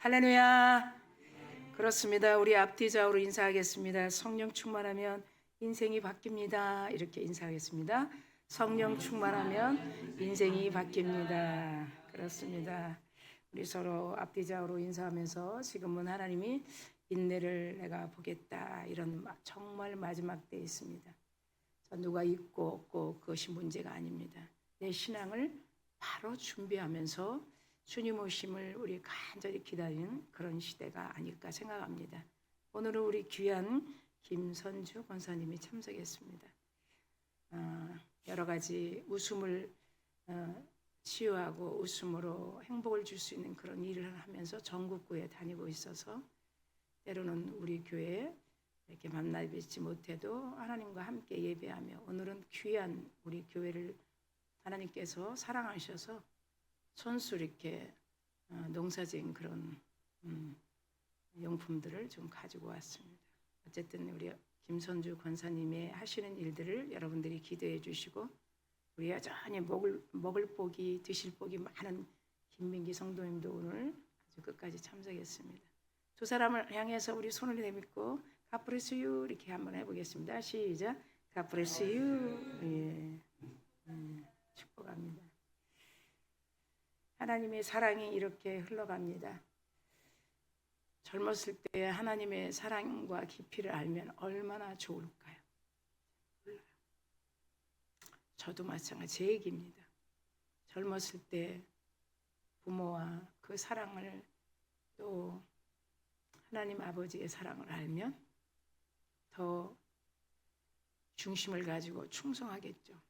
할렐루야. 그렇습니다. 우리 앞뒤 좌우로 인사하겠습니다. 성령 충만하면 인생이 바뀝니다. 이렇게 인사하겠습니다. 성령 충만하면 인생이 바뀝니다. 그렇습니다. 우리 서로 앞뒤 좌우로 인사하면서 지금은 하나님이 인내를 내가 보겠다, 이런 정말 마지막 때에 있습니다. 누가 있고 없고 그것이 문제가 아닙니다. 내 신앙을 바로 준비하면서 주님 오심을 우리 간절히 기다리는 그런 시대가 아닐까 생각합니다. 오늘은 우리 귀한 김선주 권사님이 참석했습니다. 여러 가지 웃음을 치유하고 웃음으로 행복을 줄 수 있는 그런 일을 하면서 전국구에 다니고 있어서 때로는 우리 교회에 이렇게 만나 뵙지 못해도 하나님과 함께 예배하며, 오늘은 귀한 우리 교회를 하나님께서 사랑하셔서 손수 이렇게 농사지은 그런 용품들을 좀 가지고 왔습니다. 어쨌든 우리 김선주 권사님의 하시는 일들을 여러분들이 기도해 주시고, 우리 여전히 먹을 복이 드실 복이 많은 김민기 성도님도 오늘 아주 끝까지 참석했습니다. 두 사람을 향해서 우리 손을 내밀고 God bless you 이렇게 한번 해보겠습니다. 시작. God bless you. 예. 축복합니다. 하나님의 사랑이 이렇게 흘러갑니다. 젊었을 때 하나님의 사랑과 깊이를 알면 얼마나 좋을까요? 저도 마찬가지, 제 얘기입니다. 젊었을 때 부모와 그 사랑을, 또 하나님 아버지의 사랑을 알면 더 중심을 가지고 충성하겠죠.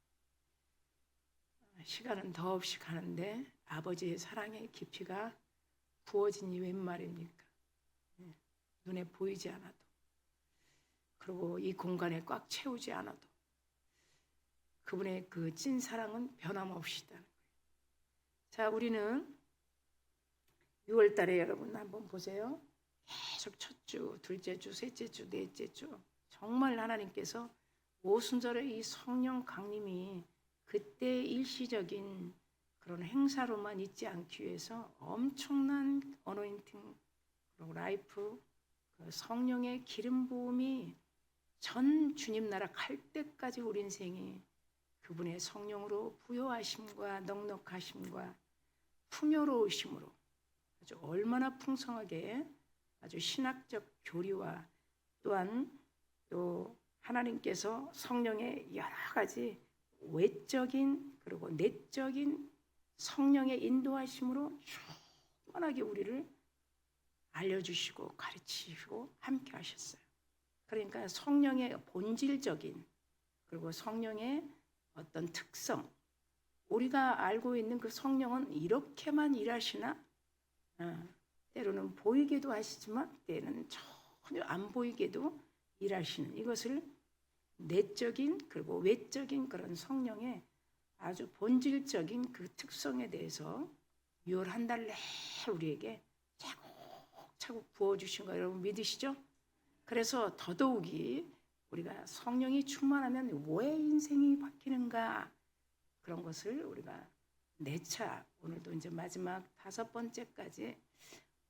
시간은 더없이 가는데 아버지의 사랑의 깊이가 부어지니 웬 말입니까? 눈에 보이지 않아도, 그리고 이 공간에 꽉 채우지 않아도 그분의 그 찐 사랑은 변함없이 있다는 거예요. 자, 우리는 6월 달에 여러분 한번 보세요. 계속 첫 주, 둘째 주, 셋째 주, 넷째 주, 정말 하나님께서 오순절의 이 성령 강림이 그때 일시적인 그런 행사로만 있지 않기 위해서 엄청난 어노인팅, 그리고 라이프, 그 성령의 기름 부음이 전 주님 나라 갈 때까지 우리 인생이 그분의 성령으로 부요하심과 넉넉하심과 풍요로우심으로 아주 얼마나 풍성하게 아주 신학적 교리와 또한 또 하나님께서 성령의 여러 가지 외적인 그리고 내적인 성령의 인도하심으로 충분하게 우리를 알려주시고 가르치시고 함께 하셨어요. 그러니까 성령의 본질적인, 그리고 성령의 어떤 특성, 우리가 알고 있는 그 성령은 이렇게만 일하시나? 때로는 보이게도 하시지만 때는 전혀 안 보이게도 일하시는, 이것을 내적인 그리고 외적인 그런 성령의 아주 본질적인 그 특성에 대해서 6월 한 달 내에 우리에게 차곡차곡 부어주신 거 여러분 믿으시죠? 그래서 더더욱이 우리가 성령이 충만하면 왜 인생이 바뀌는가, 그런 것을 우리가 4차, 오늘도 이제 마지막 5번째까지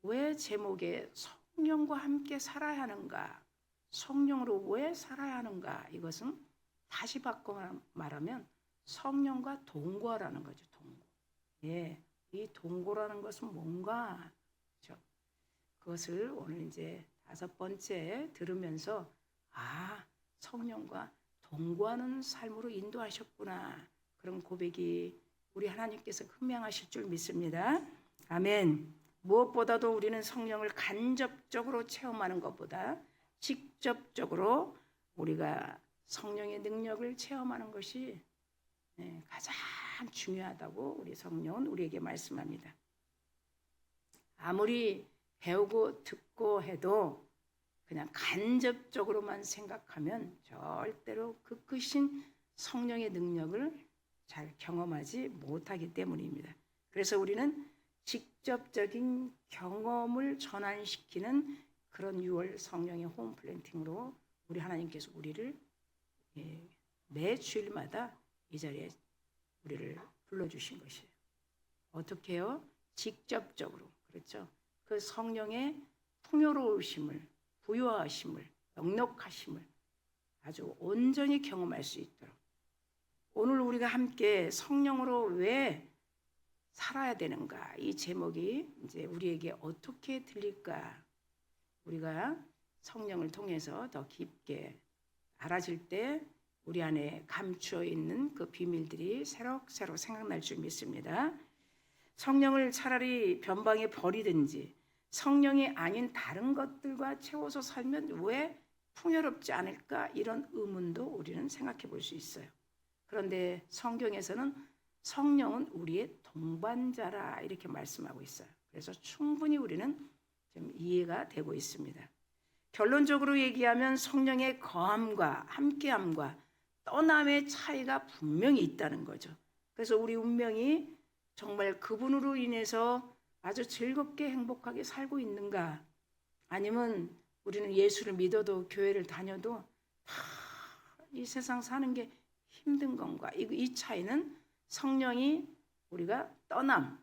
왜 제목에 성령과 함께 살아야 하는가, 성령으로 왜 살아야 하는가, 이것은 다시 바꿔 말하면 성령과 동거라는 거죠. 동거. 예, 이 동거라는 것은 뭔가, 그렇죠? 그것을 오늘 이제 5번째 들으면서 성령과 동거하는 삶으로 인도하셨구나, 그런 고백이 우리 하나님께서 분명하실 줄 믿습니다. 아멘. 무엇보다도 우리는 성령을 간접적으로 체험하는 것보다 직접적으로 우리가 성령의 능력을 체험하는 것이 가장 중요하다고 우리 성령은 우리에게 말씀합니다. 아무리 배우고 듣고 해도 그냥 간접적으로만 생각하면 절대로 그 크신 성령의 능력을 잘 경험하지 못하기 때문입니다. 그래서 우리는 직접적인 경험을 전환시키는 그런 6월 성령의 홈 플랜팅으로 우리 하나님께서 우리를 매 주일마다 이 자리에 우리를 불러주신 것이에요. 어떻게 해요? 직접적으로. 그렇죠? 그 성령의 풍요로우심을, 부유하심을, 넉넉하심을 아주 온전히 경험할 수 있도록 오늘 우리가 함께 성령으로 왜 살아야 되는가, 이 제목이 이제 우리에게 어떻게 들릴까, 우리가 성령을 통해서 더 깊게 알아질 때 우리 안에 감추어 있는 그 비밀들이 새록새록 생각날 줄 믿습니다. 성령을 차라리 변방에 버리든지 성령이 아닌 다른 것들과 채워서 살면 왜 풍요롭지 않을까, 이런 의문도 우리는 생각해 볼 수 있어요. 그런데 성경에서는 성령은 우리의 동반자라 이렇게 말씀하고 있어요. 그래서 충분히 우리는 좀 이해가 되고 있습니다. 결론적으로 얘기하면 성령의 거함과 함께함과 떠남의 차이가 분명히 있다는 거죠. 그래서 우리 운명이 정말 그분으로 인해서 아주 즐겁게 행복하게 살고 있는가, 아니면 우리는 예수를 믿어도 교회를 다녀도 이 세상 사는 게 힘든 건가, 이 차이는 성령이 우리가 떠남,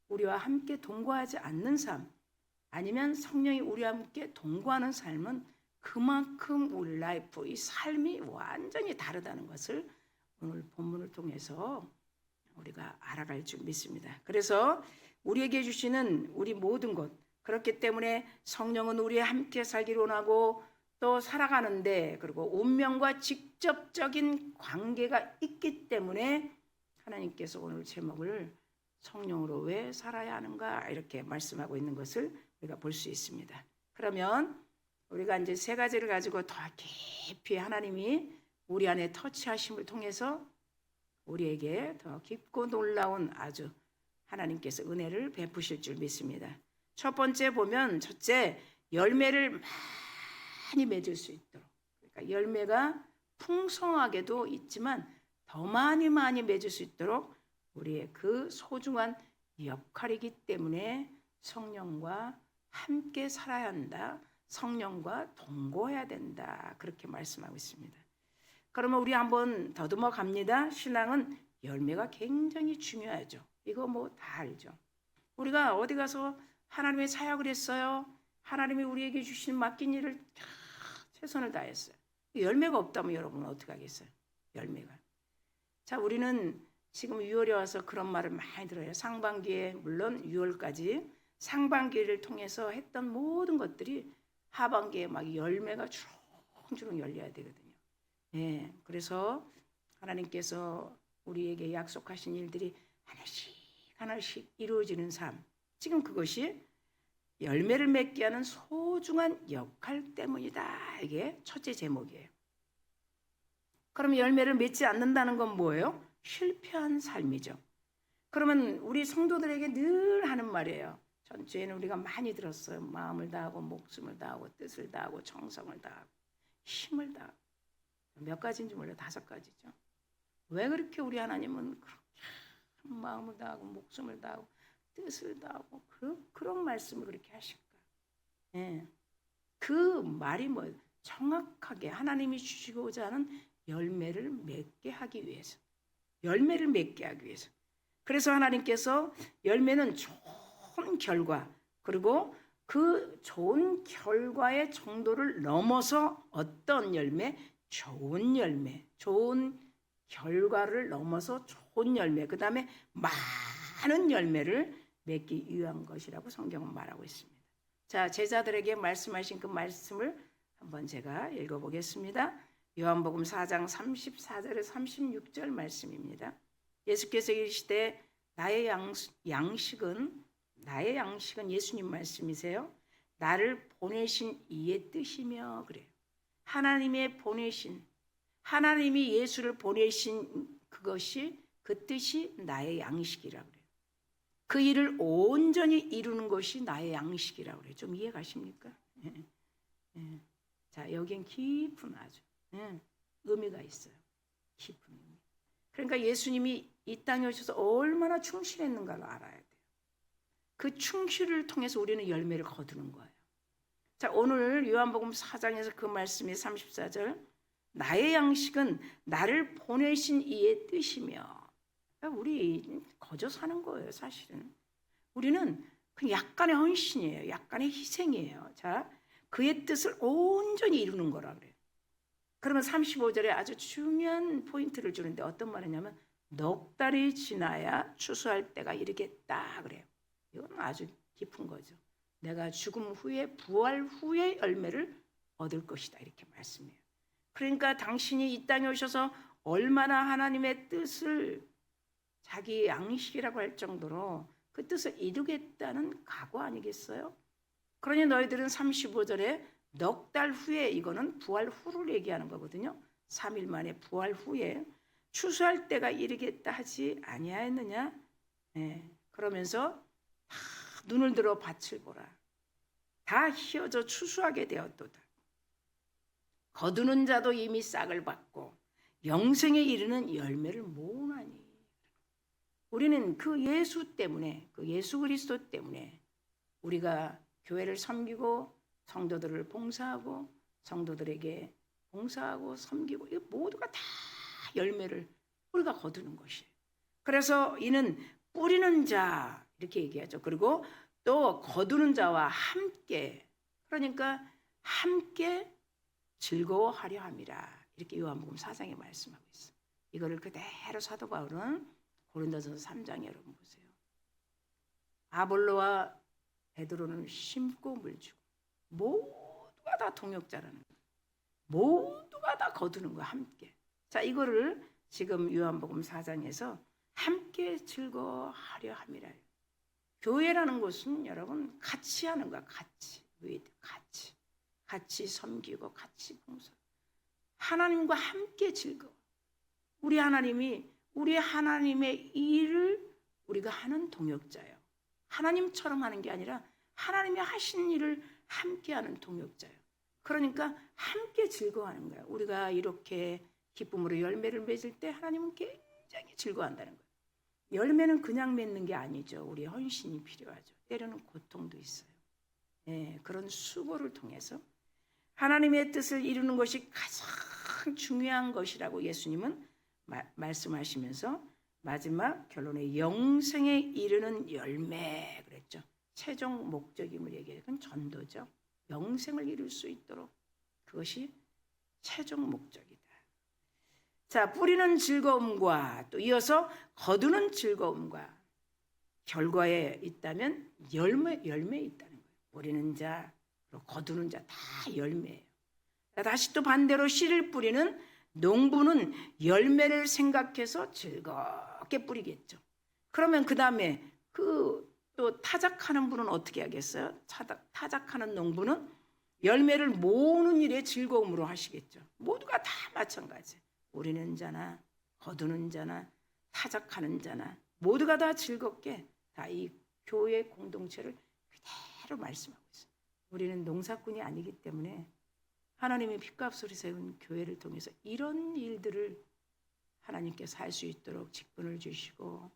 우리와 함께 동거하지 않는 삶, 아니면 성령이 우리와 함께 동거하는 삶은 그만큼 우리 라이프, 이 삶이 완전히 다르다는 것을 오늘 본문을 통해서 우리가 알아갈 줄 믿습니다. 그래서 우리에게 주시는 우리 모든 것, 그렇기 때문에 성령은 우리와 함께 살기를 원하고 또 살아가는데, 그리고 운명과 직접적인 관계가 있기 때문에 하나님께서 오늘 제목을 성령으로 왜 살아야 하는가 이렇게 말씀하고 있는 것을 우리가 볼 수 있습니다. 그러면 우리가 이제 세 가지를 가지고 더 깊이 하나님이 우리 안에 터치하심을 통해서 우리에게 더 깊고 놀라운 아주 하나님께서 은혜를 베푸실 줄 믿습니다. 첫 번째 보면, 첫째, 열매를 많이 맺을 수 있도록, 그러니까 열매가 풍성하게도 있지만 더 많이 맺을 수 있도록 우리의 그 소중한 역할이기 때문에 성령과 함께 살아야 한다, 성령과 동거해야 된다, 그렇게 말씀하고 있습니다. 그러면 우리 한번 더듬어 갑니다. 신앙은 열매가 굉장히 중요하죠. 이거 뭐 다 알죠. 우리가 어디 가서 하나님의 사역을 했어요. 하나님이 우리에게 주신 맡긴 일을 최선을 다했어요. 열매가 없다면 여러분은 어떻게 하겠어요? 열매가. 자, 우리는 지금 6월에 와서 그런 말을 많이 들어요. 상반기에, 물론 6월까지 상반기를 통해서 했던 모든 것들이 하반기에 막 열매가 주렁주렁 열려야 되거든요. 네, 그래서 하나님께서 우리에게 약속하신 일들이 하나씩 하나씩 이루어지는 삶, 지금 그것이 열매를 맺게 하는 소중한 역할 때문이다. 이게 첫째 제목이에요. 그러면 열매를 맺지 않는다는 건 뭐예요? 실패한 삶이죠. 그러면 우리 성도들에게 늘 하는 말이에요. 전주에는 우리가 많이 들었어요. 마음을 다하고 목숨을 다하고 뜻을 다하고 정성을 다하고 힘을 다하고, 몇 가지인지 몰라요. 5가지죠. 왜 그렇게 우리 하나님은 그렇게 마음을 다하고 목숨을 다하고 뜻을 다하고 그런 말씀을 그렇게 하실까? 예. 그 말이 뭐예요? 정확하게 하나님이 주시고자 하는 열매를 맺게 하기 위해서, 열매를 맺게 하기 위해서. 그래서 하나님께서 열매는 좋은 결과, 그리고 그 좋은 결과의 정도를 넘어서 어떤 열매? 좋은 열매, 좋은 결과를 넘어서 좋은 열매, 그 다음에 많은 열매를 맺기 위한 것이라고 성경은 말하고 있습니다. 자, 제자들에게 말씀하신 그 말씀을 한번 제가 읽어보겠습니다. 요한복음 4장 34절에 36절 말씀입니다. 예수께서 이르시되 나의 양식은 예수님 말씀이세요. 나를 보내신 이의 뜻이며, 그래요. 하나님의 보내신, 하나님이 예수를 보내신 그것이, 그 뜻이 나의 양식이라고 그래요. 그 일을 온전히 이루는 것이 나의 양식이라고 그래요. 좀 이해 가십니까? 자, 여긴 깊은 아주 의미가 있어요. 깊은 의미. 그러니까 예수님이 이 땅에 오셔서 얼마나 충실했는가를 알아야 돼요. 그 충실을 통해서 우리는 열매를 거두는 거예요. 자, 오늘 요한복음 4장에서 그 말씀이 34절, 나의 양식은 나를 보내신 이의 뜻이며, 우리 거저 사는 거예요. 사실은 우리는 그 약간의 헌신이에요. 약간의 희생이에요. 자, 그의 뜻을 온전히 이루는 거라 그래요. 그러면 35절에 아주 중요한 포인트를 주는데 어떤 말이냐면 넉 달이 지나야 추수할 때가 이르겠다 그래요. 이건 아주 깊은 거죠. 내가 죽음 후에 부활 후에 열매를 얻을 것이다 이렇게 말씀해요. 그러니까 당신이 이 땅에 오셔서 얼마나 하나님의 뜻을 자기 양식이라고 할 정도로 그 뜻을 이루겠다는 각오 아니겠어요? 그러니 너희들은 35절에 넉 달 후에, 이거는 부활 후를 얘기하는 거거든요. 3일 만에 부활 후에 추수할 때가 이르겠다 하지 아니하였느냐? 네. 그러면서 다 눈을 들어 밭을 보라. 다 휘어져 추수하게 되었도다. 거두는 자도 이미 싹을 받고 영생에 이르는 열매를 모으나니. 우리는 그 예수 때문에, 그 예수 그리스도 때문에 우리가 교회를 섬기고 성도들을 봉사하고 성도들에게 봉사하고 섬기고 이 모두가 다 열매를 우리가 거두는 것이에요. 그래서 이는 뿌리는 자 이렇게 얘기하죠. 그리고 또 거두는 자와 함께, 그러니까 함께 즐거워하려 함이라 이렇게 요한복음 4장에 말씀하고 있어요. 이거를 그대로 사도 바울은 고린도전서 3장에 여러분 보세요. 아볼로와 베드로는 심고 물주고 모두가 다 동역자라는 거예요. 모두가 다 거두는 거야 함께. 자, 이거를 지금 요한복음 4장에서 함께 즐거워하려 함이라. 교회라는 것은 여러분 같이 하는 거야. 같이 섬기고 같이 봉사. 하나님과 함께 즐거워. 우리 하나님의 일을 우리가 하는 동역자예요. 하나님처럼 하는 게 아니라 하나님이 하신 일을 함께 하는 동역자예요. 그러니까 함께 즐거워하는 거예요. 우리가 이렇게 기쁨으로 열매를 맺을 때 하나님은 굉장히 즐거워한다는 거예요. 열매는 그냥 맺는 게 아니죠. 우리의 헌신이 필요하죠. 때로는 고통도 있어요. 그런 수고를 통해서 하나님의 뜻을 이루는 것이 가장 중요한 것이라고 예수님은 말씀하시면서 마지막 결론에 영생에 이르는 열매 그랬죠. 최종 목적임을 얘기해요. 그건 전도죠. 영생을 이룰 수 있도록 그것이 최종 목적이다. 자, 뿌리는 즐거움과 또 이어서 거두는 즐거움과 결과에 있다면 열매에 있다는 거예요. 뿌리는 자, 그리고 거두는 자 다 열매예요. 다시 또 반대로 씨를 뿌리는 농부는 열매를 생각해서 즐겁게 뿌리겠죠. 그러면 그 다음에 또 타작하는 분은 어떻게 하겠어요? 타작하는 농부는 열매를 모으는 일에 즐거움으로 하시겠죠. 모두가 다 마찬가지. 뿌리는 자나 거두는 자나 타작하는 자나 모두가 다 즐겁게 다 이 교회 공동체를 그대로 말씀하고 있어요. 우리는 농사꾼이 아니기 때문에 하나님의 핏값으로 세운 교회를 통해서 이런 일들을 하나님께서 할 수 있도록 직분을 주시고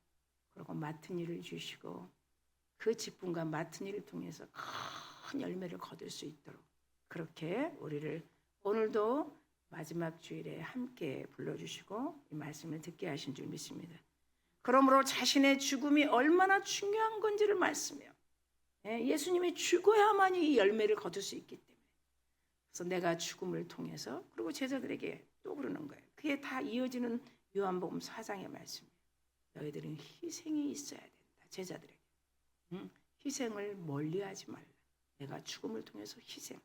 그리고 맡은 일을 주시고 그 직분과 맡은 일을 통해서 큰 열매를 거둘 수 있도록 그렇게 우리를 오늘도 마지막 주일에 함께 불러주시고 이 말씀을 듣게 하신 줄 믿습니다. 그러므로 자신의 죽음이 얼마나 중요한 건지를 말씀해요. 예수님이 죽어야만이 이 열매를 거둘 수 있기 때문에 그래서 내가 죽음을 통해서 그리고 제자들에게 또 그러는 거예요. 그게 다 이어지는 요한복음 4장의 말씀이에요. 너희들은 희생이 있어야 된다. 제자들에게. 희생을 멀리하지 말라. 내가 죽음을 통해서 희생.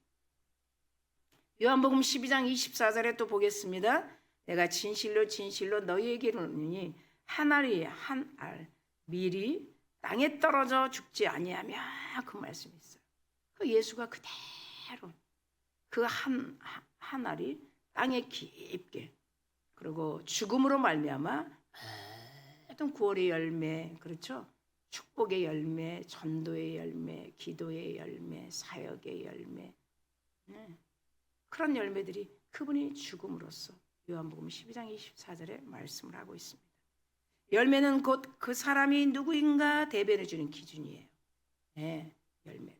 요한복음 12장 24절에 또 보겠습니다. 내가 진실로 진실로 너희에게 이르노니 한 알이 한 알 밀이 땅에 떨어져 죽지 아니하며 그 말씀이 있어요. 그 예수가 그대로 그 한 알이 땅에 깊게 그리고 죽음으로 말미암아 어떤 구원의 열매, 그렇죠? 축복의 열매, 전도의 열매, 기도의 열매, 사역의 열매, 그런 열매들이 그분이 죽음으로써 요한복음 12장 24절에 말씀을 하고 있습니다. 열매는 곧 그 사람이 누구인가 대변해 주는 기준이에요. 열매.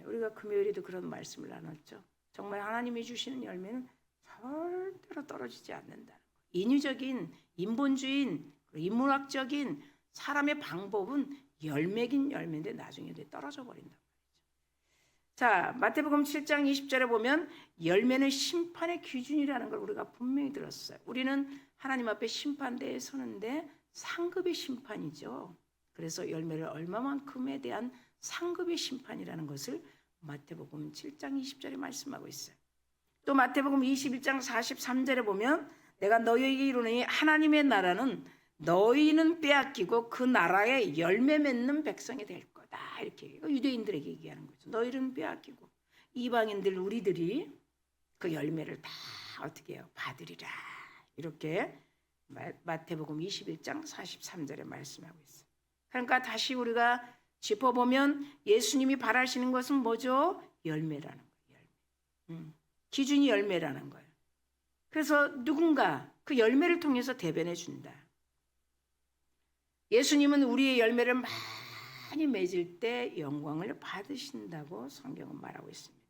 우리가 금요일에도 그런 말씀을 나눴죠. 정말 하나님이 주시는 열매는 절대로 떨어지지 않는다는 거. 인위적인, 인본주의인, 인문학적인 사람의 방법은 열매긴 열매인데 나중에 떨어져 버린다. 자, 마태복음 7장 20절에 보면 열매는 심판의 기준이라는 걸 우리가 분명히 들었어요. 우리는 하나님 앞에 심판대에 서는데 상급의 심판이죠. 그래서 열매를 얼마만큼에 대한 상급의 심판이라는 것을 마태복음 7장 20절에 말씀하고 있어요. 또 마태복음 21장 43절에 보면 내가 너희에게 이르노니 하나님의 나라는 너희는 빼앗기고 그 나라에 열매 맺는 백성이 될 거다. 이렇게 유대인들에게 얘기하는 거죠. 너희는 빼앗기고 이방인들 우리들이 그 열매를 다 어떻게 해요? 받으리라. 이렇게 마태복음 21장 43절에 말씀하고 있어요. 그러니까 다시 우리가 짚어보면 예수님이 바라시는 것은 뭐죠? 열매라는 거예요. 열매. 기준이 열매라는 거예요. 그래서 누군가 그 열매를 통해서 대변해 준다. 예수님은 우리의 열매를 많이 맺을 때 영광을 받으신다고 성경은 말하고 있습니다.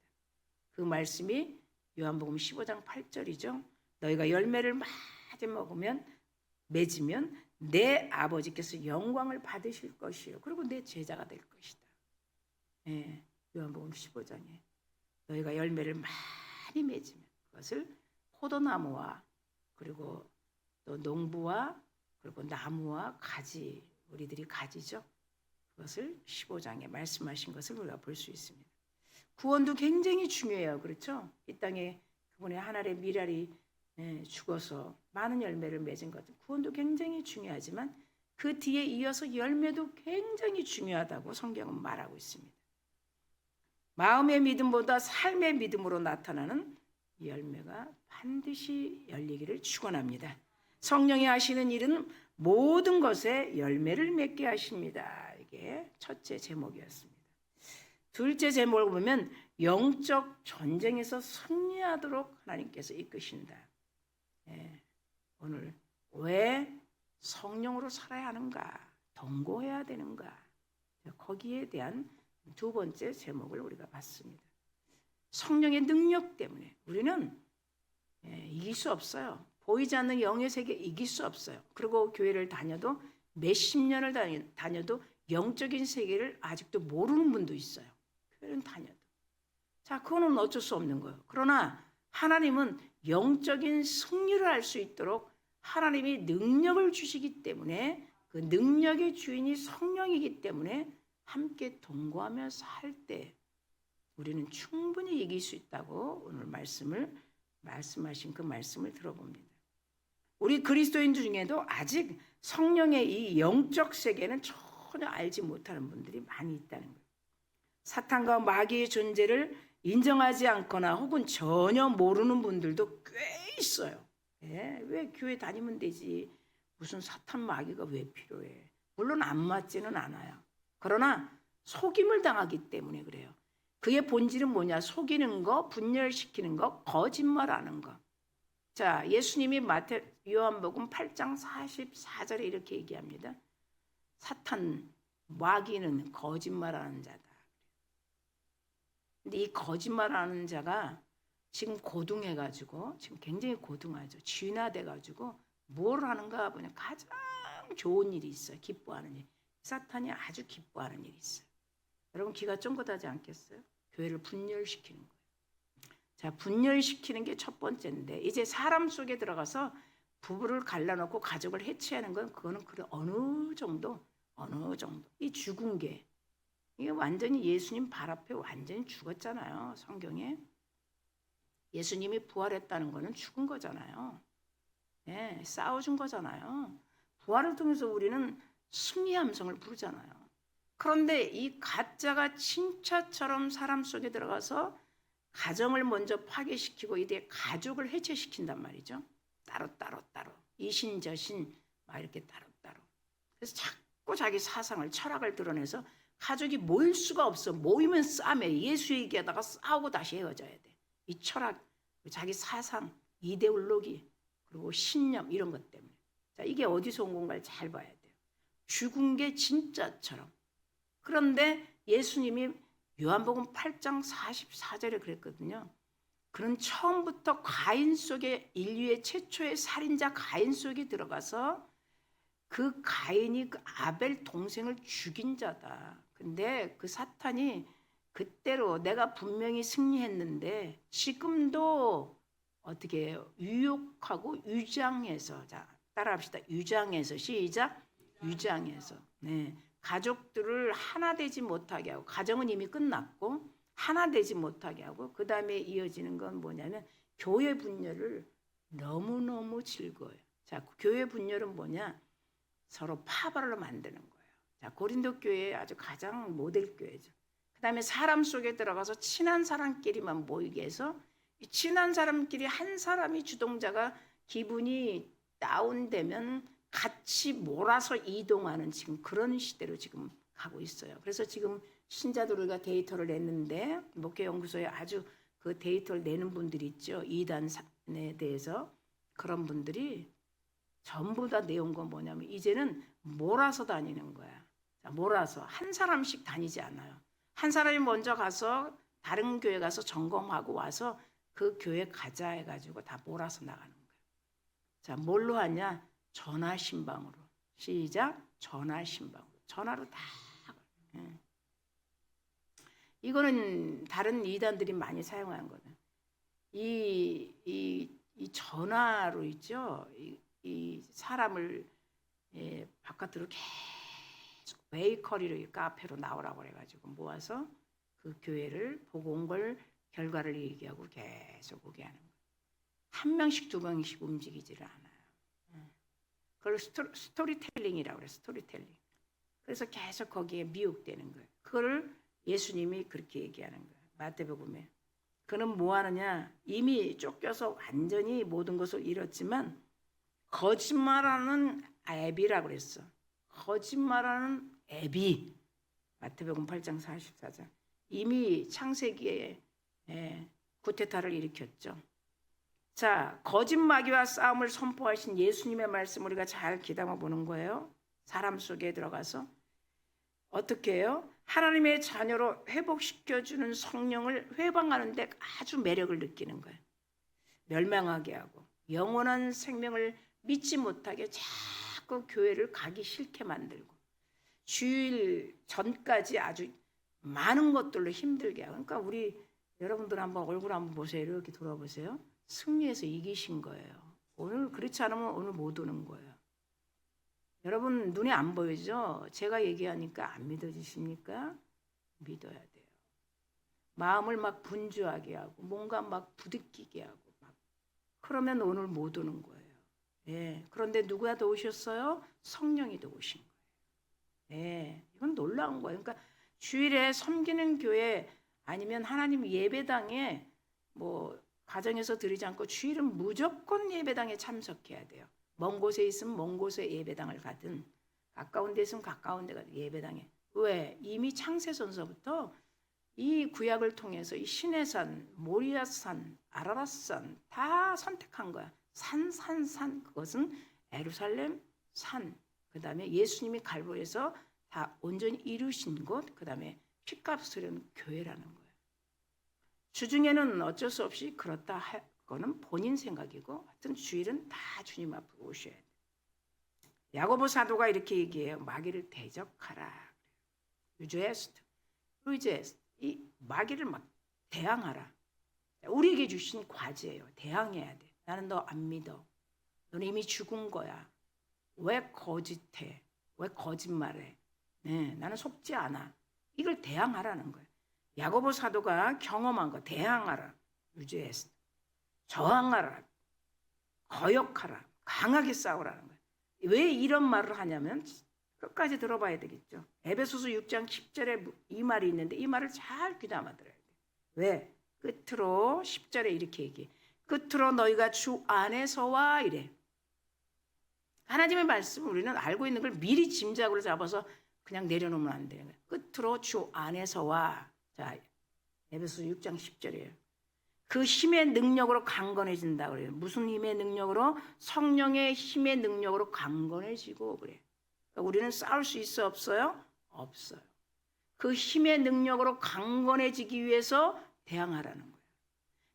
그 말씀이 요한복음 15장 8절이죠. 너희가 열매를 많이 먹으면 맺으면 내 아버지께서 영광을 받으실 것이요. 그리고 내 제자가 될 것이다. 네, 요한복음 15장에 너희가 열매를 많이 맺으면 그것을 포도나무와 그리고 또 농부와 그리고 나무와 가지, 우리들이 가지죠. 그것을 15장에 말씀하신 것을 우리가 볼 수 있습니다. 구원도 굉장히 중요해요. 그렇죠? 이 땅에 그분의 하늘의 미랄이 죽어서 많은 열매를 맺은 것. 구원도 굉장히 중요하지만 그 뒤에 이어서 열매도 굉장히 중요하다고 성경은 말하고 있습니다. 마음의 믿음보다 삶의 믿음으로 나타나는 열매가 반드시 열리기를 축원합니다. 성령이 하시는 일은 모든 것에 열매를 맺게 하십니다. 이게 첫째 제목이었습니다. 둘째 제목을 보면 영적 전쟁에서 승리하도록 하나님께서 이끄신다. 오늘 왜 성령으로 살아야 하는가? 동거해야 되는가? 거기에 대한 두 번째 제목을 우리가 봤습니다. 성령의 능력 때문에 우리는 이길 수 없어요. 보이지 않는 영의 세계 이길 수 없어요. 그리고 교회를 다녀도 몇십 년을 다녀도 영적인 세계를 아직도 모르는 분도 있어요. 교회는 다녀도. 자, 그거는 어쩔 수 없는 거예요. 그러나 하나님은 영적인 승리를 할 수 있도록 하나님이 능력을 주시기 때문에 그 능력의 주인이 성령이기 때문에 함께 동거하며 살 때 우리는 충분히 이길 수 있다고 오늘 말씀하신 그 말씀을 들어봅니다. 우리 그리스도인 중에도 아직 성령의 이 영적 세계는 전혀 알지 못하는 분들이 많이 있다는 거예요. 사탄과 마귀의 존재를 인정하지 않거나 혹은 전혀 모르는 분들도 꽤 있어요. 왜 교회 다니면 되지? 무슨 사탄 마귀가 왜 필요해? 물론 안 맞지는 않아요. 그러나 속임을 당하기 때문에 그래요. 그의 본질은 뭐냐? 속이는 거, 분열시키는 거, 거짓말하는 거. 자, 예수님이 요한복음 8장 44절에 이렇게 얘기합니다. 사탄, 마귀는 거짓말하는 자다. 근데 이 거짓말하는 자가 지금 고등해가지고 지금 굉장히 고등하죠. 진화돼가지고 뭘 하는가 보면 가장 좋은 일이 있어요. 기뻐하는 일. 사탄이 아주 기뻐하는 일이 있어요. 여러분 귀가 쫑긋하지 않겠어요? 교회를 분열시키는 거예요. 자, 분열시키는 게 첫 번째인데 이제 사람 속에 들어가서 부부를 갈라놓고 가족을 해체하는 건 그거는 어느 정도 이 죽은 게 이게 완전히 예수님 발 앞에 완전히 죽었잖아요. 성경에 예수님이 부활했다는 거는 죽은 거잖아요. 싸워준 거잖아요. 부활을 통해서 우리는 승리의 함성을 부르잖아요. 그런데 이 가짜가 진짜처럼 사람 속에 들어가서 가정을 먼저 파괴시키고 이제 가족을 해체시킨단 말이죠. 따로 이신저신 막 이렇게 따로. 그래서 자꾸 자기 사상을 철학을 드러내서 가족이 모일 수가 없어. 모이면 싸매. 예수 얘기하다가 싸우고 다시 헤어져야 돼. 이 철학, 자기 사상, 이데올로기 그리고 신념 이런 것 때문에. 자, 이게 어디서 온 건가를 잘 봐야 돼요. 죽은 게 진짜처럼. 그런데 예수님이 요한복음 8장 44절에 그랬거든요. 그는 처음부터 가인 속에 인류의 최초의 살인자 가인 속에 들어가서 그 가인이 그 아벨 동생을 죽인 자다. 근데 그 사탄이 그때로 내가 분명히 승리했는데 지금도 어떻게 해요? 유혹하고 유장해서, 자 따라합시다. 유장해서, 시작. 유장해서, 네, 가족들을 하나 되지 못하게 하고, 가정은 이미 끝났고 하나 되지 못하게 하고, 그 다음에 이어지는 건 뭐냐면 교회 분열을 너무너무 즐거워요. 자, 교회 분열은 뭐냐? 서로 파벌로 만드는 거예요. 자, 고린도 교회 아주 가장 모델 교회죠. 그 다음에 사람 속에 들어가서 친한 사람끼리만 모이게 해서, 이 친한 사람끼리 한 사람이 주동자가 기분이 다운되면 같이 몰아서 이동하는 지금 그런 시대로 지금 가고 있어요. 그래서 지금 신자들 우리가 데이터를 냈는데, 목회연구소에 아주 그 데이터를 내는 분들이 있죠. 이단에 대해서. 그런 분들이 전부 다 내온 건 뭐냐면 이제는 몰아서 다니는 거야. 자, 몰아서 한 사람씩 다니지 않아요. 한 사람이 먼저 가서 다른 교회 가서 점검하고 와서 그 교회 가자 해가지고 다 몰아서 나가는 거야. 자, 뭘로 하냐? 전화 신방으로. 시작. 전화 신방으로. 전화로 다. 이거는 다른 이단들이 많이 사용한 거는 이 전화로 있죠. 이 사람을 바깥으로 계속 베이커리로 카페로 나오라고 해가지고 모아서 그 교회를 보고 온 걸 결과를 얘기하고 계속 오게 하는 거예요. 한 명씩 두 명씩 움직이지를 않아요. 그걸 스토리텔링이라고 그래요. 스토리텔링. 그래서 계속 거기에 미혹되는 거예요. 그거를 예수님이 그렇게 얘기하는 거예요. 마태복음에. 그는 뭐 하느냐? 이미 쫓겨서 완전히 모든 것을 잃었지만 거짓말하는 애비라고 그랬어. 거짓말하는 애비. 마태복음 8장 44장. 이미 창세기에 구테타를 일으켰죠. 자, 거짓마귀와 싸움을 선포하신 예수님의 말씀 우리가 잘 귀담아 보는 거예요. 사람 속에 들어가서 어떻게 해요? 하나님의 자녀로 회복시켜주는 성령을 회방하는 데 아주 매력을 느끼는 거예요. 멸망하게 하고 영원한 생명을 믿지 못하게 자꾸 교회를 가기 싫게 만들고 주일 전까지 아주 많은 것들로 힘들게 하고. 그러니까 우리 여러분들 한번 얼굴 한번 보세요. 이렇게 돌아보세요. 승리해서 이기신 거예요. 오늘 그렇지 않으면 오늘 못 오는 거예요. 여러분 눈에 안 보이죠? 제가 얘기하니까 안 믿어지십니까? 믿어야 돼요. 마음을 막 분주하게 하고 뭔가 막 부딪히게 하고 막 그러면 오늘 못 오는 거예요. 예. 그런데 누가 더 오셨어요? 성령이 더 오신 거예요. 예. 이건 놀라운 거예요. 그러니까 주일에 섬기는 교회 아니면 하나님 예배당에 뭐 가정에서 드리지 않고 주일은 무조건 예배당에 참석해야 돼요. 먼 곳에 있으면 먼 곳에 예배당을 가든 가까운 데 있으면 가까운 데 가든 예배당에. 왜? 이미 창세전서부터 이 구약을 통해서 이 시내산, 모리아산, 아라랏산 다 선택한 거야. 산 그것은 예루살렘 산. 그 다음에 예수님이 갈보리에서 다 온전히 이루신 곳. 그 다음에 피값을 이룬 교회라는 거예요. 주중에는 어쩔 수 없이 그렇다 하고는 본인 생각이고 하여튼 주일은 다 주님 앞으로 오셔야 돼요. 야고보 사도가 이렇게 얘기해요. 마귀를 대적하라. 유저에스트. 이 마귀를 막 대항하라. 우리에게 주신 과제예요. 대항해야 돼. 나는 너 안 믿어. 너는 이미 죽은 거야. 왜 거짓해? 왜 거짓말해? 네, 나는 속지 않아. 이걸 대항하라는 거예요. 야고보 사도가 경험한 거 대항하라. 유죄에서 저항하라. 거역하라. 강하게 싸우라는 거예요. 왜 이런 말을 하냐면 끝까지 들어봐야 되겠죠. 에베소서 6장 10절에 이 말이 있는데 이 말을 잘 귀담아 들어야 돼요. 왜? 끝으로 10절에 이렇게 얘기해. 끝으로 너희가 주 안에서와 이래. 하나님의 말씀 우리는 알고 있는 걸 미리 짐작으로 잡아서 그냥 내려놓으면 안 돼요. 끝으로 주 안에서와. 자, 에베소서 6장 10절이에요. 그 힘의 능력으로 강건해진다 그래요. 무슨 힘의 능력으로? 성령의 힘의 능력으로 강건해지고 그래. 그러니까 우리는 싸울 수 있어 없어요? 없어요. 그 힘의 능력으로 강건해지기 위해서 대항하라는 거예요.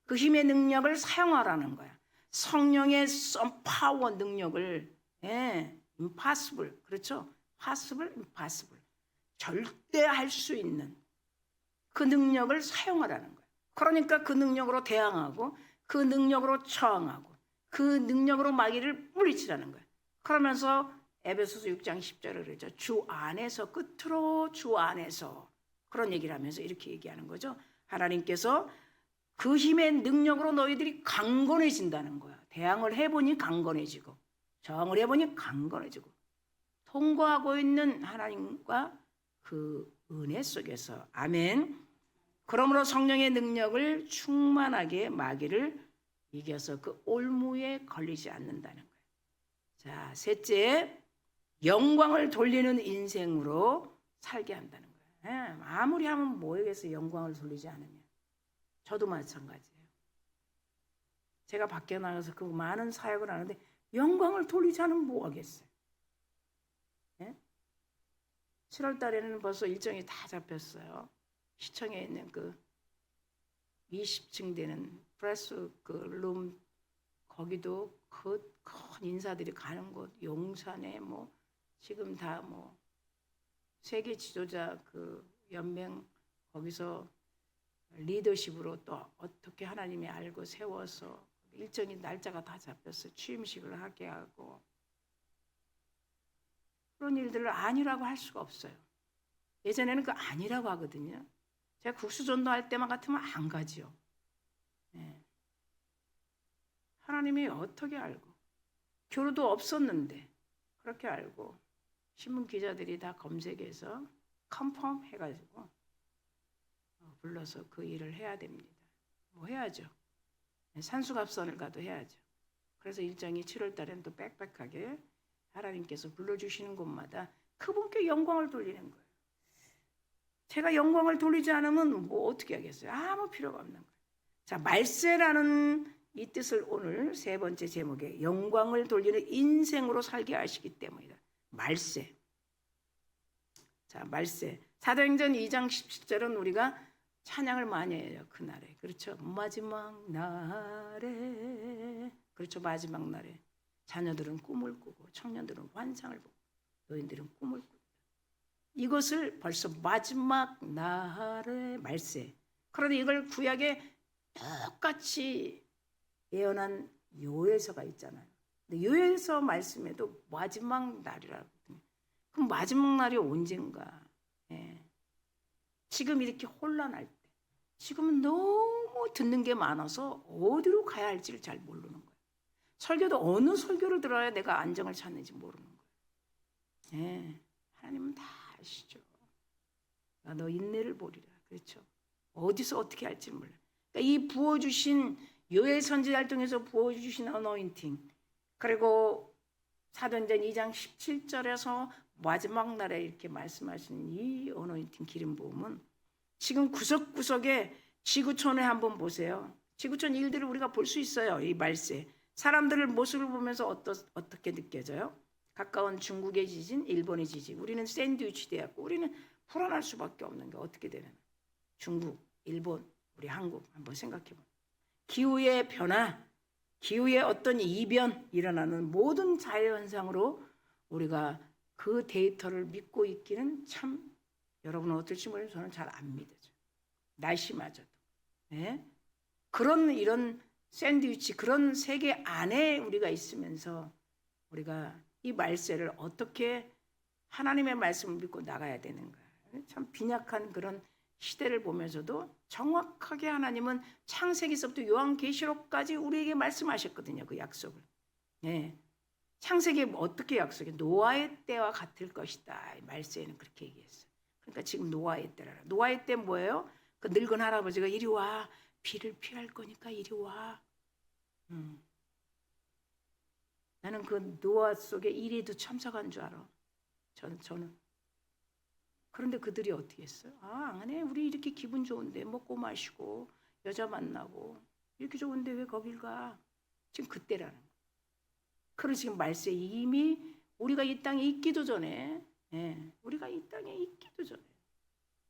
그 힘의 능력을 사용하라는 거야. 성령의 파워 능력을 impossible. 그렇죠? possible, impossible. 절대 할 수 있는 그 능력을 사용하라는 거예요. 그러니까 그 능력으로 대항하고 그 능력으로 저항하고 그 능력으로 마귀를 물리치라는 거예요. 그러면서 에베소서 6장 10절을 그러죠. 주 안에서 끝으로 주 안에서 그런 얘기를 하면서 이렇게 얘기하는 거죠. 하나님께서 그 힘의 능력으로 너희들이 강건해진다는 거야. 대항을 해보니 강건해지고 저항을 해보니 강건해지고 통과하고 있는 하나님과 그 은혜 속에서 아멘. 그러므로 성령의 능력을 충만하게 마귀를 이겨서 그 올무에 걸리지 않는다는 거예요. 자, 셋째, 영광을 돌리는 인생으로 살게 한다는 거예요. 아무리 하면 뭐겠어요, 영광을 돌리지 않으면. 저도 마찬가지예요. 제가 밖에 나가서 그 많은 사역을 하는데 영광을 돌리지 않으면 뭐 하겠어요. 7월 달에는 벌써 일정이 다 잡혔어요. 시청에 있는 그 20층 되는 프레스 그 룸 거기도 그 큰 인사들이 가는 곳 용산에 뭐 지금 다 뭐 세계 지도자 그 연맹 거기서 리더십으로 또 어떻게 하나님이 알고 세워서 일정이 날짜가 다 잡혔어요. 취임식을 하게 하고 그런 일들을 아니라고 할 수가 없어요. 예전에는 그 아니라고 하거든요. 제가 국수전도 할 때만 같으면 안 가지요. 네. 하나님이 어떻게 알고 교류도 없었는데 그렇게 알고 신문 기자들이 다 검색해서 컨펌 해가지고 불러서 그 일을 해야 됩니다. 뭐 해야죠. 산수갑선을 가도 해야죠. 그래서 일정이 7월 달에는 또 빽빽하게 하나님께서 불러주시는 곳마다 그분께 영광을 돌리는 거예요. 제가 영광을 돌리지 않으면 뭐 어떻게 하겠어요? 아무 필요가 없는 거예요. 자, 말세라는 이 뜻을 오늘 세 번째 제목에 영광을 돌리는 인생으로 살게 하시기 때문이다. 말세. 자, 말세. 사도행전 2장 17절은 우리가 찬양을 많이 해요. 그날에. 그렇죠? 마지막 날에. 그렇죠? 마지막 날에. 자녀들은 꿈을 꾸고 청년들은 환상을 보고 노인들은 꿈을 꾸고 이것을 벌써 마지막 날의 말세. 그런데 이걸 구약에 똑같이 예언한 요엘서가 있잖아요. 근데 요엘서 말씀에도 마지막 날이라고. 그럼 마지막 날이 언젠가? 예. 지금 이렇게 혼란할 때, 지금은 너무 듣는 게 많아서 어디로 가야 할지를 잘 모르는 거예요. 설교도 어느 설교를 들어야 내가 안정을 찾는지 모르는 거예요. 예. 하나님은 다 아시죠. 너 인내를 보리라. 그렇죠. 어디서 어떻게 할지 몰라. 그러니까 이 부어주신 요엘 선지 활동에서 부어주신 어노인팅 그리고 사도행전 2장 17절에서 마지막 날에 이렇게 말씀하신 이 어노인팅 기름 부음은 지금 구석구석에 지구촌에 한번 보세요. 지구촌 일들을 우리가 볼 수 있어요. 이 말세. 사람들을 모습을 보면서 어떻게 느껴져요? 가까운 중국의 지진, 일본의 지진. 우리는 샌드위치 되었고 우리는 불안할 수밖에 없는 게 어떻게 되는 중국, 일본, 우리 한국 한번 생각해보면 기후의 변화, 기후의 어떤 이변 일어나는 모든 자연현상으로 우리가 그 데이터를 믿고 있기는 참 여러분은 어떨지 모르겠지만 저는 잘 안 믿어져요. 날씨마저도. 네? 그런 이런 샌드위치 그런 세계 안에 우리가 있으면서 우리가 이 말세를 어떻게 하나님의 말씀을 믿고 나가야 되는가. 참 빈약한 그런 시대를 보면서도 정확하게 하나님은 창세기서부터 요한계시록까지 우리에게 말씀하셨거든요. 그 약속을. 네. 창세기에 어떻게 약속해? 노아의 때와 같을 것이다. 말세에는 그렇게 얘기했어요. 그러니까 지금 노아의 때라. 노아의 때 뭐예요? 그 늙은 할아버지가 이리 와. 비를 피할 거니까 이리 와. 나는 그 노아 속에 이리도 참석한 줄 알아. 저는. 그런데 그들이 어떻게 했어요? 안에 우리 이렇게 기분 좋은데 먹고 마시고 여자 만나고 이렇게 좋은데 왜 거길 가? 지금 그때라는 거예요. 그래서 지금 말세 이미 우리가 이 땅에 있기도 전에 우리가 이 땅에 있기도 전에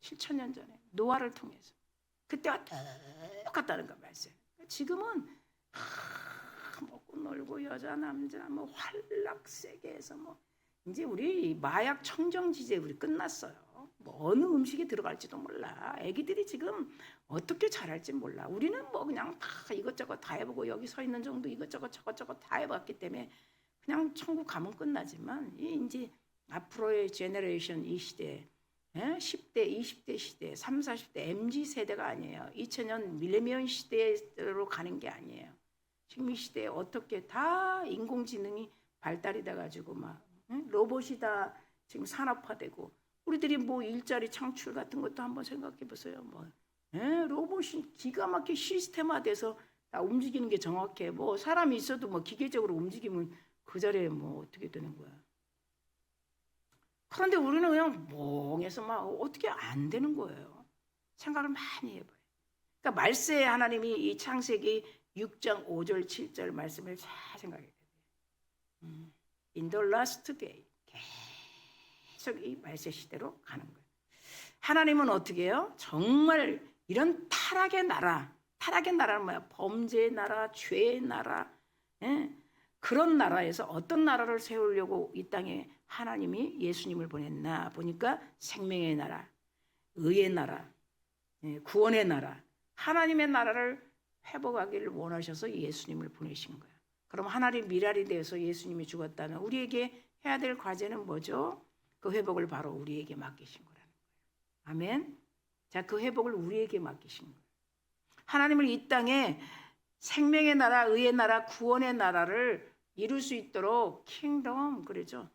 7,000년 전에 노아를 통해서 그때와 똑같다는 거야 말세. 지금은 먹고 놀고 여자 남자 뭐 환락 세계에서 뭐 이제 우리 마약 청정지제 우리 끝났어요. 뭐 어느 음식이 들어갈지도 몰라. 애기들이 지금 어떻게 잘할지 몰라. 우리는 뭐 그냥 다 이것저것 다 해보고 여기 서 있는 정도 이것저것 저것저것 다 해봤기 때문에 그냥 천국 가면 끝나지만 이제 앞으로의 제너레이션 이 시대 10대, 20대 시대, 3, 40대 MZ 세대가 아니에요. 2000년 밀레니엄 시대로 가는 게 아니에요. 지금 이 시대에 어떻게 다 인공지능이 발달이 돼가지고 막 로봇이 다 지금 산업화되고 우리들이 뭐 일자리 창출 같은 것도 한번 생각해 보세요. 뭐 로봇이 기가 막히게 시스템화돼서 다 움직이는 게 정확해. 뭐 사람이 있어도 뭐 기계적으로 움직이면 그 자리에 뭐 어떻게 되는 거야. 그런데 우리는 그냥 멍해서 막 어떻게 안 되는 거예요. 생각을 많이 해봐요. 그러니까 말세에 하나님이 이 창세기 6장 5절 7절 말씀을 잘 생각해야 돼요. In the last day 계속 이 말세 시대로 가는 거예요. 하나님은 어떻게 해요? 정말 이런 타락의 나라는 뭐야? 범죄의 나라, 죄의 나라, 그런 나라에서 어떤 나라를 세우려고 이 땅에 하나님이 예수님을 보냈나 보니까 생명의 나라, 의의 나라, 구원의 나라, 하나님의 나라를 회복하기를 원하셔서 예수님을 보내신 거예요. 그럼 하나님 미랄이 되어서 예수님이 죽었다면 우리에게 해야 될 과제는 뭐죠? 그 회복을 바로 우리에게 맡기신 거라는 거예요. 아멘. 자, 그 회복을 우리에게 맡기신 거예요. 하나님을 이 땅에 생명의 나라, 의의 나라, 구원의 나라를 이룰 수 있도록 킹덤 그러죠.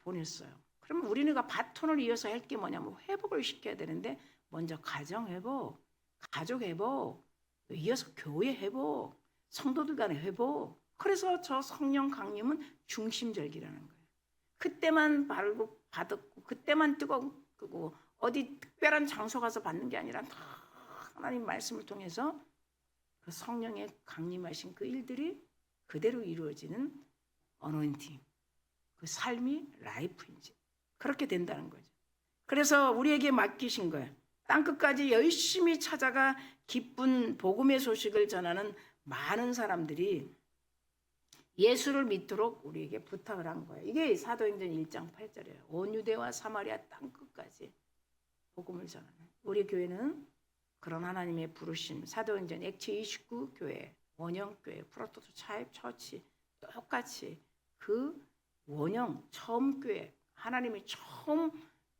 보냈어요. 그러면 우리는 바톤을 이어서 할 게 뭐냐면 회복을 시켜야 되는데 먼저 가정 회복, 가족 회복, 이어서 교회 회복, 성도들 간의 회복. 그래서 저 성령 강림은 중심절기라는 거예요. 그때만 받았고 그때만 뜨겁고 어디 특별한 장소 가서 받는 게 아니라 다 하나님 말씀을 통해서 그 성령의 강림하신 그 일들이 그대로 이루어지는 어노인팅, 그 삶이 라이프인지 그렇게 된다는 거죠. 그래서 우리에게 맡기신 거예요. 땅끝까지 열심히 찾아가 기쁜 복음의 소식을 전하는 많은 사람들이 예수를 믿도록 우리에게 부탁을 한 거예요. 이게 사도행전 1장 8절이에요. 온 유대와 사마리아 땅끝까지 복음을 전하는 우리 교회는 그런 하나님의 부르심, 사도행전 액체 29 교회, 원형교회, 프로토스 차입 처치 똑같이 그 원형 처음 교회, 하나님이 처음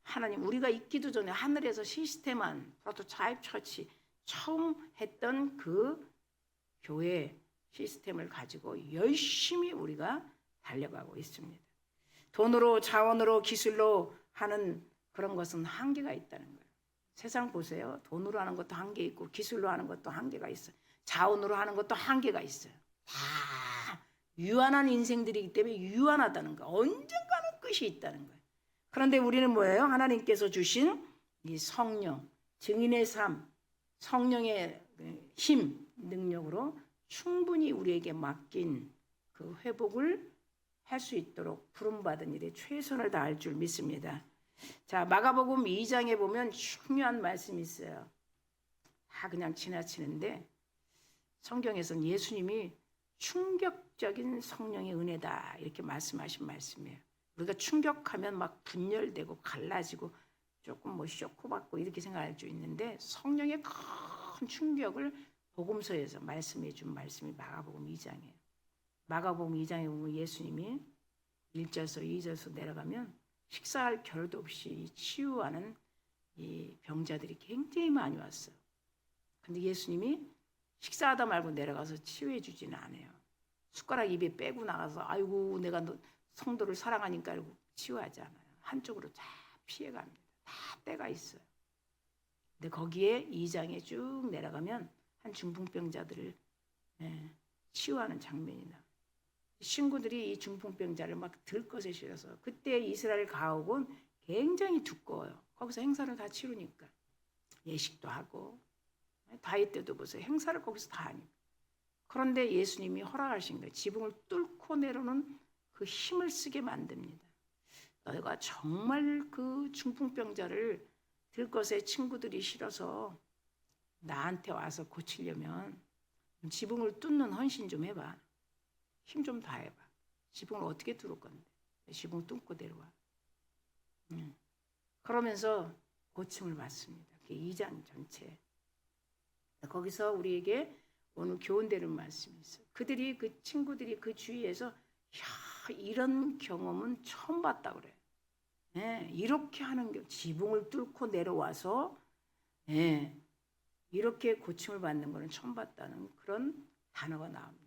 하나님 우리가 있기도 전에 하늘에서 시스템한 프로토스 차입 처치 처음 했던 그 교회 시스템을 가지고 열심히 우리가 달려가고 있습니다. 돈으로 자원으로 기술로 하는 그런 것은 한계가 있다는 거예요. 세상 보세요. 돈으로 하는 것도 한계 있고 기술로 하는 것도 한계가 있어요. 자원으로 하는 것도 한계가 있어요. 다 유한한 인생들이기 때문에 유한하다는 거. 언젠가는 끝이 있다는 거예요. 그런데 우리는 뭐예요? 하나님께서 주신 이 성령, 증인의 삶, 성령의 힘, 능력으로 충분히 우리에게 맡긴 그 회복을 할 수 있도록 부름받은 일에 최선을 다할 줄 믿습니다. 자, 마가복음 2장에 보면 중요한 말씀이 있어요. 다 그냥 지나치는데 성경에서는 예수님이 충격적인 성령의 은혜다 이렇게 말씀하신 말씀이에요. 우리가 충격하면 막 분열되고 갈라지고 조금 뭐 쇼크받고 이렇게 생각할 수 있는데 성령의 큰 충격을 복음서에서 말씀해 준 말씀이 마가복음 2장이에요. 마가복음 2장에 보면 예수님이 1절에서 2절에서 내려가면 식사할 겨를도 없이 치유하는 이 병자들이 굉장히 많이 왔어요. 근데 예수님이 식사하다 말고 내려가서 치유해 주지는 않아요. 숟가락 입에 빼고 나가서 아이고 내가 너 성도를 사랑하니까 치유하지 않아요. 한쪽으로 다 피해갑니다. 다 때가 있어요. 근데 거기에 2장에 쭉 내려가면 한 중풍병자들을 치유하는 장면이 나와요. 친구들이 이 중풍병자를 막 들것에 실어서 그때 이스라엘 가옥은 굉장히 두꺼워요. 거기서 행사를 다 치르니까 예식도 하고 다윗 때도 보세요. 행사를 거기서 다 하니까. 그런데 예수님이 허락하신 거예요. 지붕을 뚫고 내려오는 그 힘을 쓰게 만듭니다. 너희가 정말 그 중풍병자를 들것에 친구들이 실어서 나한테 와서 고치려면 지붕을 뚫는 헌신 좀 해봐. 힘 좀 다해봐. 지붕을 어떻게 뚫을 건데. 지붕 뚫고 내려와. 그러면서 고침을 받습니다. 그게 2장 전체. 거기서 우리에게 오늘 교훈되는 말씀이 있어요. 그들이 그 친구들이 그 주위에서 야, 이런 경험은 처음 봤다 그래. 예, 이렇게 하는 게 지붕을 뚫고 내려와서 예, 이렇게 고침을 받는 것은 처음 봤다는 그런 단어가 나옵니다.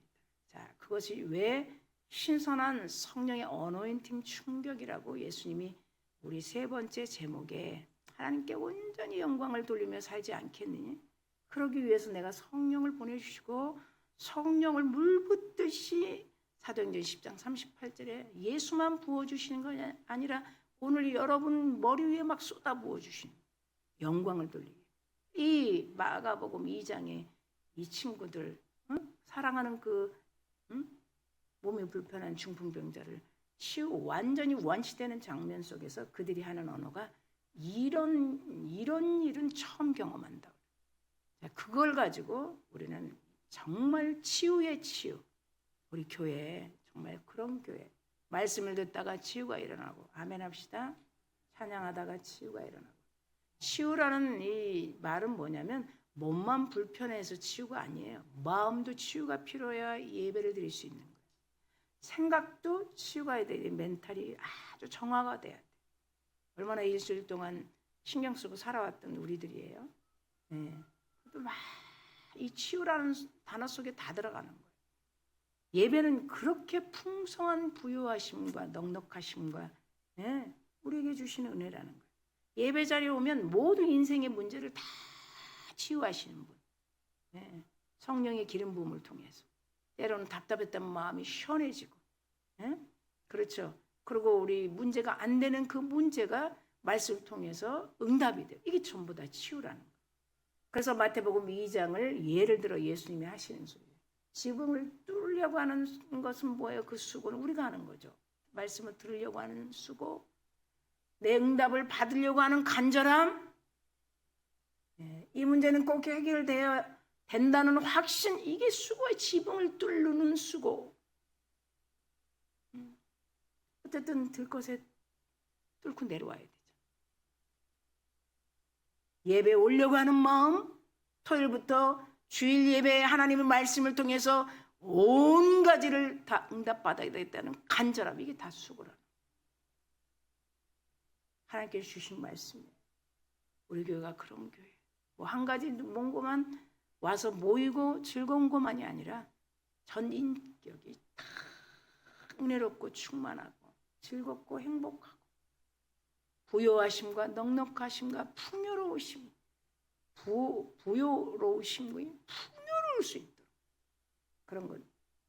자, 그것이 왜 신선한 성령의 어노인팅 충격이라고 예수님이 우리 세 번째 제목에 하나님께 온전히 영광을 돌리며 살지 않겠느니? 그러기 위해서 내가 성령을 보내주시고 성령을 물붓듯이 사도행전 10장 38절에 예수만 부어주시는 것이 아니라 오늘 여러분 머리 위에 막 쏟아 부어주시는 영광을 돌리기. 이 마가복음 2장에 이 친구들 사랑하는 그 몸이 불편한 중풍병자를 완전히 완치되는 장면 속에서 그들이 하는 언어가 이런 일은 처음 경험한다. 그걸 가지고 우리는 정말 치유의 치유. 우리 교회 정말 그런 교회. 말씀을 듣다가 치유가 일어나고 아멘 합시다. 찬양하다가 치유가 일어나고. 치유라는 이 말은 뭐냐면 몸만 불편해서 치유가 아니에요. 마음도 치유가 필요해야 예배를 드릴 수 있는 거예요. 생각도 치유가 돼야 멘탈이 아주 정화가 돼야 돼. 얼마나 일주일 동안 신경 쓰고 살아왔던 우리들이에요. 네. 막 이 치유라는 단어 속에 다 들어가는 거예요. 예배는 그렇게 풍성한 부유하심과 넉넉하심과 네, 우리에게 주시는 은혜라는 거예요. 예배 자리에 오면 모든 인생의 문제를 다 치유하시는 분. 네, 성령의 기름 부음을 통해서. 때로는 답답했던 마음이 시원해지고. 네? 그렇죠. 그리고 우리 문제가 안 되는 그 문제가 말씀을 통해서 응답이 돼요. 이게 전부 다 치유라는 거예요. 그래서 마태복음 2장을 예를 들어 예수님이 하시는 소리예요. 지붕을 뚫으려고 하는 것은 뭐예요? 그 수고는 우리가 하는 거죠. 말씀을 들으려고 하는 수고, 내 응답을 받으려고 하는 간절함, 이 문제는 꼭 해결되어야 된다는 확신, 이게 수고의 지붕을 뚫는 수고. 어쨌든 들 것에 뚫고 내려와야 되죠. 예배 오려고 하는 마음, 토요일부터 주일 예배에 하나님의 말씀을 통해서 온 가지를 다 응답받아야 되겠다는 간절함, 이게 다 수고라는 하나님께서 주신 말씀이에요. 우리 교회가 그런 교회. 뭐 한 가지 먼 것만 와서 모이고 즐거운 것만이 아니라 전 인격이 다 은혜롭고 충만하고 즐겁고 행복하고 부요하심과 넉넉하심과 풍요로우심, 부요로우심이 풍요로울 수 있도록 그런 것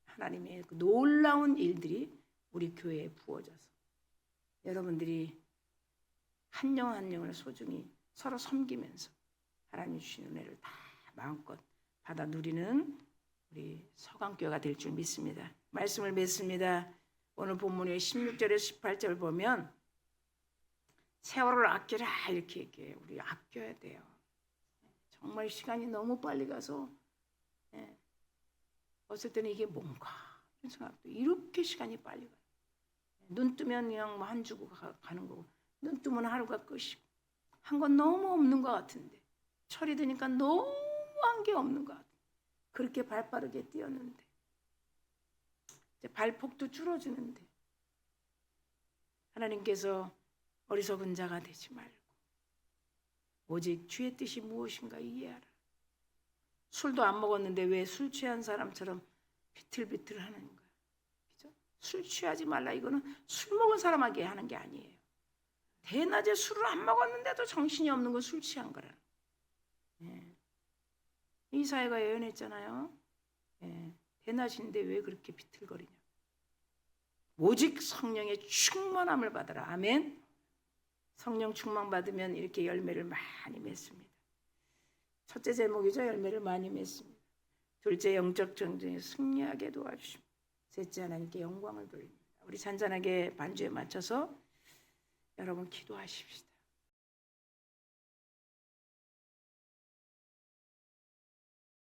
하나님의 그 놀라운 일들이 우리 교회에 부어져서 여러분들이 한 영 한 영을 소중히 서로 섬기면서 하나님 주신 은혜를 다 마음껏 받아 누리는 우리 서강교회가 될 줄 믿습니다. 말씀을 맺습니다. 오늘 본문의 16절에서 18절 보면 세월을 아껴라 이렇게 얘기해요. 우리 아껴야 돼요. 정말 시간이 너무 빨리 가서 어떨 때는 이게 뭔가 이런 생각도 이렇게 시간이 빨리 가요. 눈 뜨면 그냥 한 주고 가는 거고 눈 뜨면 하루가 끝이고 한 건 너무 없는 것 같은데 철이 드니까 너무 한 게 없는 것 같아요. 그렇게 발 빠르게 뛰었는데 이제 발폭도 줄어드는데 하나님께서 어리석은 자가 되지 말고 오직 주의 뜻이 무엇인가 이해하라. 술도 안 먹었는데 왜 술 취한 사람처럼 비틀비틀 하는 거야. 그죠? 술 취하지 말라. 이거는 술 먹은 사람에게 하는 게 아니에요. 대낮에 술을 안 먹었는데도 정신이 없는 건 술 취한 거라. 이사야가 예언했잖아요. 대낮인데 왜 그렇게 비틀거리냐. 오직 성령의 충만함을 받아라. 아멘. 성령 충만 받으면 이렇게 열매를 많이 맺습니다. 첫째 제목이죠. 열매를 많이 맺습니다. 둘째 영적 전쟁에 승리하게 도와주십니다. 셋째 하나님께 영광을 돌립니다. 우리 잔잔하게 반주에 맞춰서 여러분 기도하십시다.